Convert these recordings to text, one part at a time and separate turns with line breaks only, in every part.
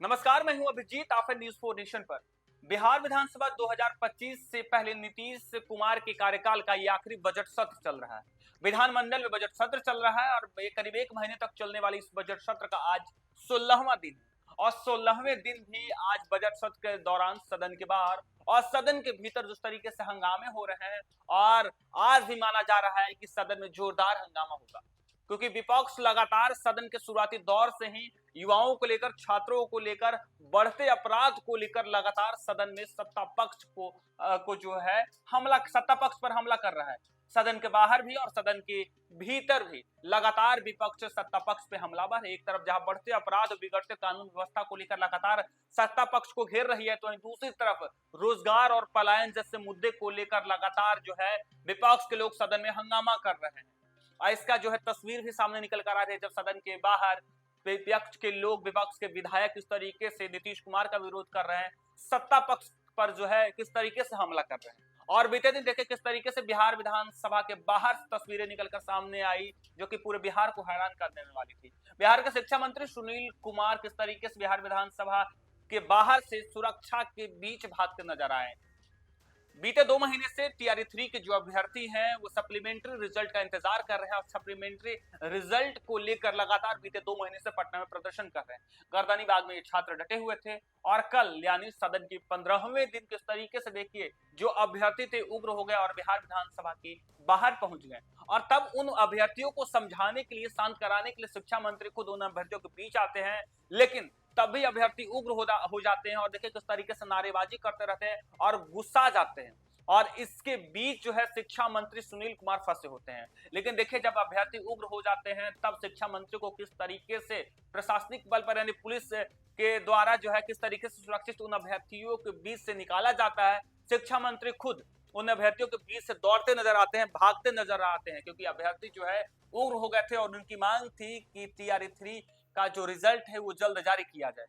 नमस्कार, मैं हूं अभिजीत। आप है न्यूज़ 4 नेशन पर। बिहार विधानसभा 2025 से पहले नीतीश कुमार के कार्यकाल का ये आखिरी बजट सत्र चल रहा है। विधानमंडल में बजट सत्र चल रहा है और करीब एक महीने तक चलने वाले इस बजट सत्र का आज 16वां दिन है और 16वें दिन भी आज बजट सत्र के दौरान सदन के बाहर और सदन के भीतर जिस तरीके से हंगामे हो रहे हैं और आज भी माना जा रहा है कि सदन में जोरदार हंगामा होगा, क्योंकि विपक्ष लगातार सदन के शुरुआती दौर से ही युवाओं को लेकर, छात्रों को लेकर, बढ़ते अपराध को लेकर लगातार सदन में सत्ता पक्ष को जो है सत्ता पक्ष पर हमला कर रहा है। सदन के बाहर भी और सदन के भीतर भी लगातार विपक्ष सत्ता पक्ष पे हमलावर है। एक तरफ जहां बढ़ते अपराध और बिगड़ते कानून व्यवस्था को लेकर लगातार सत्ता पक्ष को घेर रही है, तो वहीं दूसरी तरफ रोजगार और पलायन जैसे मुद्दे को लेकर लगातार जो है विपक्ष के लोग सदन में हंगामा कर रहे हैं। और इसका जो है तस्वीर भी सामने निकल कर आ रही है, जब सदन के बाहर विपक्ष के लोग, विपक्ष के विधायक किस तरीके से नीतीश कुमार का विरोध कर रहे हैं, सत्ता पक्ष पर जो है किस तरीके से हमला कर रहे हैं। और बीते दिन देखे किस तरीके से बिहार विधानसभा के बाहर तस्वीरें निकलकर सामने आई, जो कि पूरे बिहार को हैरान कर देने वाली थी। बिहार के शिक्षा मंत्री सुनील कुमार किस तरीके से बिहार विधानसभा के बाहर से सुरक्षा के बीच भागते नजर आए। बीते 2 महीने से टीआरई 3 के जो अभ्यर्थी हैं वो सप्लीमेंट्री रिजल्ट का इंतजार कर रहे हैं और सप्लीमेंट्री रिजल्ट को लेकर लगातार बीते 2 महीने से पटना में प्रदर्शन कर रहे हैं। गर्दनी बाग में ये छात्र डटे हुए थे और कल यानी सदन की 15वें दिन किस तरीके से देखिए जो अभ्यर्थी थे उग्र हो गए और बिहार विधानसभा के बाहर पहुंच गए। और तब उन अभ्यर्थियों को समझाने के लिए, शांत कराने के लिए शिक्षा मंत्री खुद उन अभ्यर्थियों के बीच आते हैं, लेकिन तब भी अभ्यर्थी उग्र हो जाते हैं और देखिए किस तरीके से नारेबाजी करते रहते हैं और गुस्सा जाते हैं। और इसके बीच जो है शिक्षा मंत्री सुनील कुमार फंसे होते हैं। लेकिन देखिए जब अभ्यर्थी उग्र हो जाते हैं तब शिक्षा मंत्री को किस तरीके से प्रशासनिक बल पर यानी पुलिस के द्वारा जो है किस तरीके से सुरक्षित उन अभ्यर्थियों के बीच से निकाला जाता है। शिक्षा मंत्री खुद उन अभ्यर्थियों के बीच से दौड़ते नजर आते हैं, भागते नजर आते हैं, क्योंकि अभ्यर्थी जो है उग्र हो गए थे और उनकी मांग थी कि टीआरई 3 का जो रिजल्ट है वो जल्द जारी किया जाए।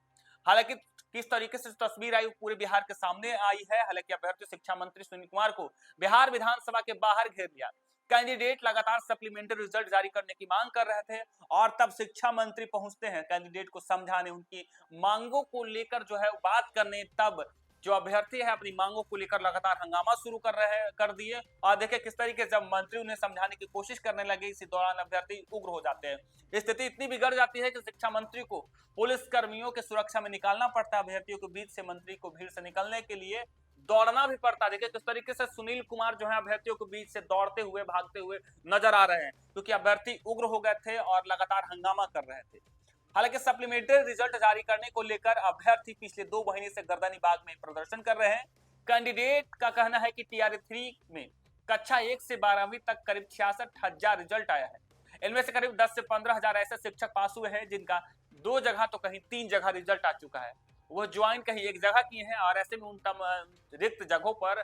हालांकि किस तरीके से तस्वीर आई पूरे बिहार के सामने आई है। हालांकि अभ्यर्थी शिक्षा मंत्री सुनील कुमार को बिहार विधानसभा के बाहर घेर लिया। कैंडिडेट लगातार सप्लीमेंट्री रिजल्ट जारी करने की मांग कर रहे थे और तब शिक्षा मंत्री पहुंचते हैं कैंडिडेट को समझाने, उनकी मांगों को लेकर जो है बात करने। तब जो अभ्यर्थी है अपनी मांगों को लेकर लगातार हंगामा शुरू कर दिए और देखिए किस तरीके से जब मंत्री उन्हें समझाने की कोशिश करने लगे, इसी दौरान अभ्यर्थी उग्र हो जाते हैं। स्थिति इतनी बिगड़ जाती है कि शिक्षा मंत्री को पुलिस कर्मियों के सुरक्षा में निकालना पड़ता है। अभ्यर्थियों के बीच से मंत्री को भीड़ से निकलने के लिए दौड़ना भी पड़ता है। देखिए किस तरीके से सुनील कुमार जो है अभ्यर्थियों के बीच से दौड़ते हुए, भागते हुए नजर आ रहे हैं, क्योंकि अभ्यर्थी उग्र हो गए थे और लगातार हंगामा कर रहे थे। हालांकि सप्लीमेंट्री रिजल्ट जारी करने को लेकर अभ्यर्थी पिछले 2 महीने से गर्दनी बाग में प्रदर्शन कर रहे हैं। कैंडिडेट का कहना है कि टीआरई 3 में कक्षा 1 से 12वीं तक करीब 66,000 रिजल्ट आया है। इनमें से करीब 10 से 15,000 ऐसे शिक्षक पास हुए हैं जिनका 2 जगह तो कहीं 3 जगह रिजल्ट आ चुका है। वो ज्वाइन कहीं 1 जगह किए हैं और ऐसे में उन रिक्त जगहों पर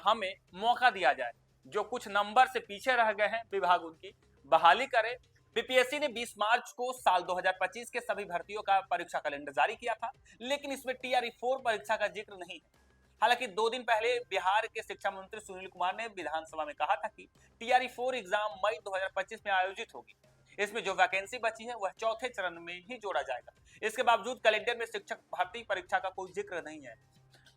हमें मौका दिया जाए। जो कुछ नंबर से पीछे रह गए हैं विभाग उनकी बहाली करे। बीपीएससी ने 20 मार्च को साल 2025 के सभी भर्तियों का परीक्षा कैलेंडर जारी किया था, लेकिन इसमें टीआरई 4 परीक्षा का जिक्र नहीं है। हालांकि 2 दिन पहले बिहार के शिक्षा मंत्री सुनील कुमार ने विधानसभा में कहा था कि टीआरई 4 एग्जाम मई 2025 में आयोजित होगी। इसमें जो वैकेंसी बची है वह चौथे चरण में ही जोड़ा जाएगा। इसके बावजूद कैलेंडर में शिक्षक भर्ती परीक्षा का कोई जिक्र नहीं है।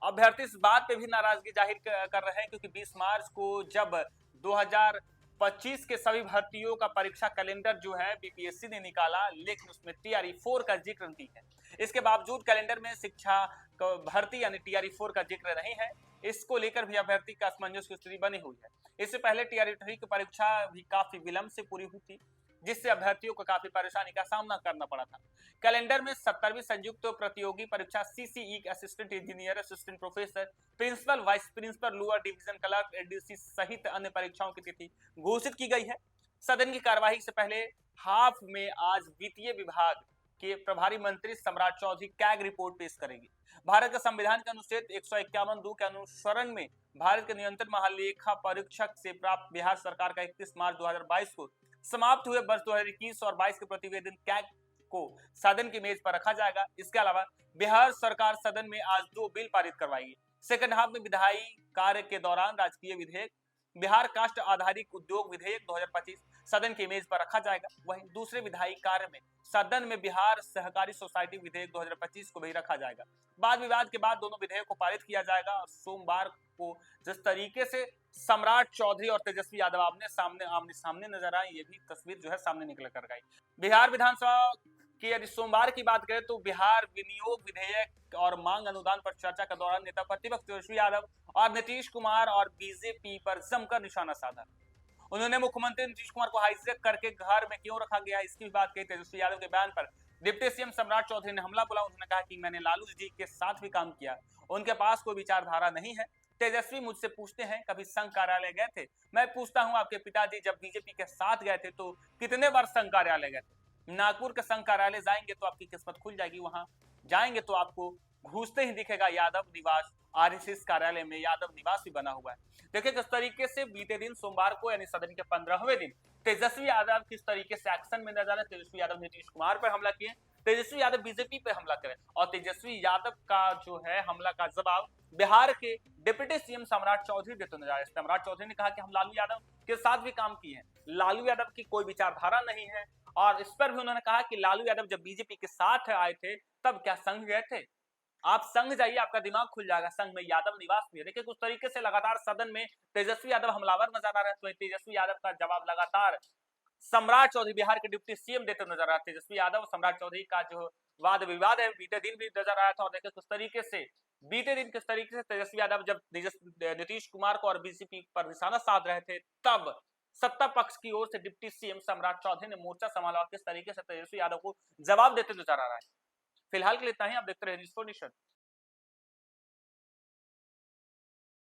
अभ्यर्थी इस बात पे भी नाराजगी जाहिर कर रहे हैं, क्योंकि 20 मार्च को जब 2025 के सभी भर्तियों का परीक्षा कैलेंडर जो है बीपीएससी ने निकाला, लेकिन उसमें टीआरई 4 का जिक्र नहीं है। इसके बावजूद कैलेंडर में शिक्षा भर्ती यानी टीआरई 4 का जिक्र नहीं है। इसको लेकर भी अभ्यर्थी का असमंजस की स्थिति बनी हुई है। इससे पहले टीआरई 3 की परीक्षा भी काफी विलंब से पूरी हुई थी, जिससे अभ्यर्थियों को काफी परेशानी का सामना करना पड़ा था। कैलेंडर में 17वीं संयुक्त प्रतियोगी परीक्षा CCE assistant engineer, assistant professor, principal, vice principal, lower division clerk, ADC सहित अन्य परीक्षाओं की तिथि घोषित की गई है। सदन की कार्यवाही से पहले हाफ में आज वित्तीय विभाग के प्रभारी मंत्री सम्राट चौधरी कैग रिपोर्ट पेश करेंगे। भारत के संविधान के अनुच्छेद 151(2) के अनुसरण में भारत के नियंत्रण महालेखा परीक्षक से प्राप्त बिहार सरकार का 31 मार्च 2022 को समाप्त हुए वर्ष 2021 और 22 के प्रतिवेदन कैग को सदन की मेज पर रखा जाएगा। इसके अलावा बिहार सरकार सदन में आज 2 बिल पारित करवाएगी। सेकंड हाफ में विधायी कार्य के दौरान राजकीय विधेयक बिहार कास्ट आधारित उद्योग विधेयक 2025 सदन की मेज पर रखा जाएगा। वहीं दूसरे विधायी कार्य में सदन में बिहार सहकारी सोसाइटी विधेयक 2025 को भी रखा जाएगा। वाद विवाद के बाद दोनों विधेयक को पारित किया जाएगा और सोमवार को जिस तरीके से सम्राट चौधरी और तेजस्वी यादव आमने सामने नजर आए, ये भी तस्वीर जो है सामने निकल कर आई। बिहार विधानसभा की यदि सोमवार की बात करें तो बिहार विनियोग विधेयक और मांग अनुदान पर चर्चा के दौरान नेता प्रतिपक्ष तेजस्वी यादव और नीतीश कुमार और बीजेपी पर जमकर निशाना साधा। उन्होंने मुख्यमंत्री नीतीश कुमार को हाईजैक करके घर में क्यों रखा गया, इसकी भी बात कही। तेजस्वी यादव के बयान पर डिप्टी सीएम सम्राट चौधरी ने हमला बोला। उन्होंने कहा कि मैंने लालू जी के साथ भी काम किया, उनके पास कोई विचारधारा नहीं है। तेजस्वी मुझसे पूछते हैं कभी संघ कार्यालय गए थे? मैं पूछता हूं आपके पिताजी जब बीजेपी के साथ गए थे तो कितने बार संघ कार्यालय गए थे? नागपुर के संघ कार्यालय जाएंगे तो आपकी किस्मत खुल जाएगी, वहां जाएंगे तो आपको घुसते ही दिखेगा यादव निवास। आरएसएस कार्यालय में यादव निवास भी बना हुआ है। देखिए किस तरीके से बीते दिन सोमवार को यानी सदन के 15वें दिन तेजस्वी यादव किस तरीके से एक्शन में नजर आए। तेजस्वी यादव नीतीश कुमार पर हमला किए, तेजस्वी यादव बीजेपी पे हमला करे और तेजस्वी यादव का जो है हमला का जवाब बिहार के डिप्टी सीएम सम्राट चौधरी देते नजर आए। सम्राट चौधरी ने कहा कि हम लालू यादव के साथ भी काम किए हैं, लालू यादव की कोई विचारधारा नहीं है। और इस पर भी उन्होंने कहा कि लालू यादव जब बीजेपी के साथ आए थे तब क्या संघ गए थे? आप संघ जाइए, आपका दिमाग खुल जाएगा। संघ में यादव निवास भी है। देखिए कुछ तरीके से लगातार सदन में तेजस्वी यादव हमलावर नजर आ रहे हैं, तो तेजस्वी यादव का जवाब लगातार सम्राट चौधरी बिहार के डिप्टी सीएम देते नजर आ रहे। तेजस्वी यादव सम्राट चौधरी का जो वाद विवाद है बीते दिन भी नजर आया था। और देखिए किस तरीके से बीते दिन किस तरीके से तेजस्वी यादव जब नीतीश कुमार को और बीजेपी पर निशाना साध रहे थे तब सत्ता पक्ष की ओर से डिप्टी सीएम सम्राट चौधरी ने मोर्चा संभाला और किस तरीके से तेजस्वी यादव को जवाब देते नजर आ रहा है। फिलहाल के लिए इतना ही। आप देखते रहिए न्यूज़ 4 नेशन।